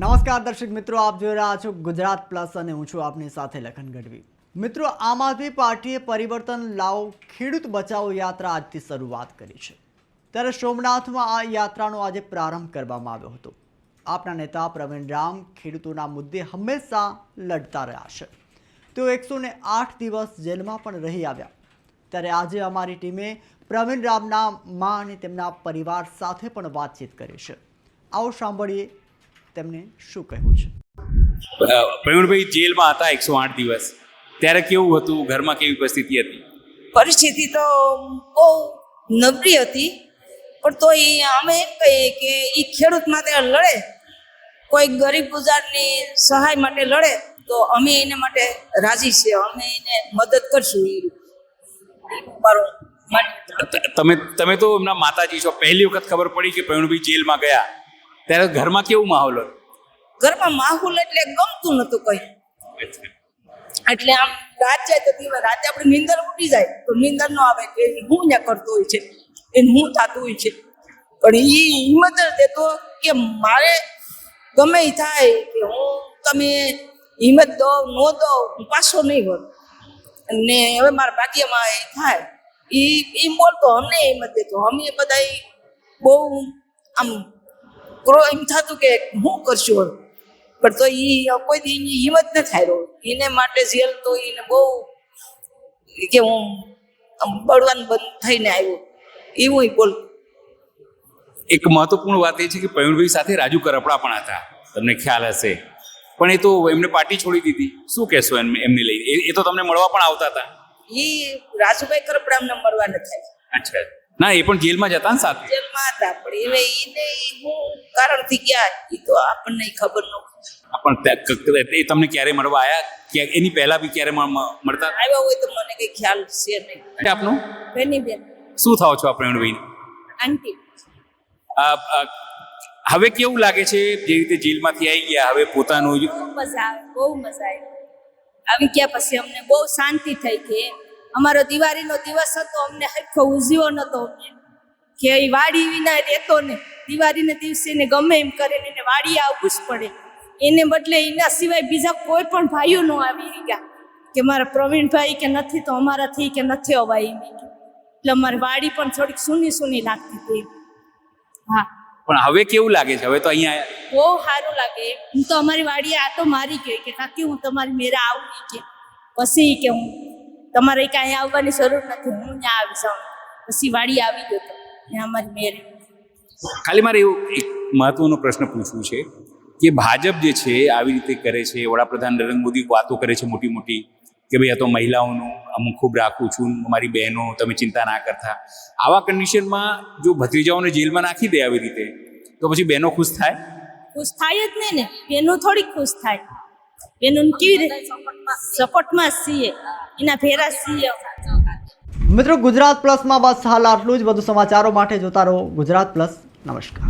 નમસ્કાર દર્શક મિત્રો, આપ જોઈ રહ્યા છો ગુજરાત પ્લસ અને હું છું આપની સાથે લખન ગઢવી। મિત્રો, આમ આદમી પાર્ટીએ પરિવર્તન લાવો ખેડૂત બચાવો યાત્રા આજથી શરૂઆત કરી છે। ત્યારે સોમનાથમાં આ યાત્રાનો આજે પ્રારંભ કરવામાં આવ્યો હતો। આપના નેતા પ્રવીણ રામ ખેડૂતોના મુદ્દે હંમેશા લડતા રહ્યા છે। તેઓ 108 દિવસ જેલમાં પણ રહી આવ્યા। ત્યારે આજે અમારી ટીમે પ્રવીણ રામના મા અને તેમના પરિવાર સાથે પણ વાતચીત કરી છે। આવો સાંભળીએ તેમને શું કહેવું છે। પ્રવીણભાઈ જેલમાં હતા 108 દિવસ, ત્યારે કેવું હતું, ઘરમાં કેવી પરિસ્થિતિ હતી? પરિસ્થિતિ તો બહુ નબળી હતી, પણ તો અમે એમ કહીએ કે એ ખેડૂત માટે લડે, કોઈ ગરીબ ગુજારની સહાય માટે લડે તો અમે એને માટે રાજી છીએ, અમે એને મદદ કરશું। તમે તો એમના માતાજી છો, પહેલી વખત ખબર પડી કે પ્રવીણભાઈ જેલમાં ગયા ત્યારે ઘરમાં કેવું માહોલ હતો? ઘરમાં માહોલ એટલે ગમતું નતું કઈ, એટલે આમ રાત જાય તો રાતે આપણે નીંદર ઉઠી જાય તો નીંદર ન આવે કે હું ત્યાં કરતો હોય છે, એને હું થતું હોય છે, પણ એ હિંમત દેતો કે મારે ગમે એ થાય કે હું તમે હિંમત દો ન દો હું પાછો નહીં હોત, અને હવે મારા ભાગ્યમાં એ થાય એ બોલતો, અમને હિંમત દેતો, અમે બધા બહુ આમ એમ થતું કે હું કરશું, પણ તો એ કોઈ દી હિંમત ન થાય એને માટે જેલ તો એને બહુ કે હું બળવાન બંધ થઈને આવ્યો એવું બોલ। એક મહત્વપૂર્ણ વાત એ છે કે પ્રવીણભાઈ સાથે રાજુ કરપડા પણ હતા, તમને ખ્યાલ હશે, પણ એ તો એમને પાર્ટી છોડી દીધી, શું કહેશો એમને લઈને? એ તો તમને મળવા પણ આવતા હતા? એ રાજુભાઈ કરપડા અમને મળવા ન થાય। અચ્છા, ના એ પણ જેલમાં જ હતા ને સાથે? જેલમાં હતા, પણ હવે એને હું કારણથી ગયા એ તો આપણને ખબર ન પણ એ તમને ક્યારે મળવા આવ્યા કે એની પહેલા બી ક્યારે મળતા આવ્યા હોય તો મને કઈ ખ્યાલ છે નહીં। આપનું બેની બેન શું થાવ છો આ પ્રવીણભાઈ? આંટી। હવે કેવું લાગે છે જે રીતે જેલમાંથી આવી ગયા, હવે પોતાનું બહુ મજા આવે, બહુ મજા આવી ગયા પછી અમને બહુ શાંતિ થઈ ગઈ। અમારો દિવાળીનો દિવસ હતો, અમને હરખો ઉજવ્યો નતો, કે એ વાડી વિના રહેતો ને, દિવાળીના દિવસે ને ગમે એમ કરીને એને વાડી આવવું જ પડે, એને બદલે એના સિવાય બીજા કોઈ પણ ભાઈઓ ન આવી ગયા કે મારા પ્રવીણભાઈ કે નથી તો અમારાથી કે નથી અવાય એમ, એટલે અમારી વાડી પણ થોડીક સૂની સૂની લાગતી હતી। હા, પણ હવે કેવું લાગે છે? હવે તો અહીંયા બહુ સારું લાગે। હું તો અમારી વાડીએ આ તો મારી ગઈ કે કાકી હું તમારી મેરા આવું કે પછી કે હું તમારે કાંઈ આવવાની જરૂર નથી, હું ત્યાં આવી જાઉં, પછી વાડી આવી ગયો તો ત્યાં અમારી મેરે। ખાલી મારે એવું એક મહત્વનો પ્રશ્ન પૂછવું છે કે ભાજપ જે છે આવી રીતે કરે છે, વડાપ્રધાન નરેન્દ્ર મોદી વાતો કરે છે મોટી મોટી કે ભાઈ આ તો મહિલાઓનું હું ખૂબ રાખું છું, મારી બહેનો તમે ચિંતા ના કરતા, આવા કન્ડિશનમાં જો ભત્રીજાઓને જેલમાં નાખી દે આવી રીતે તો પછી બહેનો ખુશ થાય? ખુશ થાય જ નહીં ને, બહેનો થોડી ખુશ થાય, બહેનો કેવી રીતે સપોર્ટમાં છીએ, એના ભેરા છીએ। મિત્રો, ગુજરાત પ્લસમાં બસ હાલ આટલું જ। વધુ સમાચારો માટે જોતા રહો ગુજરાત પ્લસ। નમસ્કાર।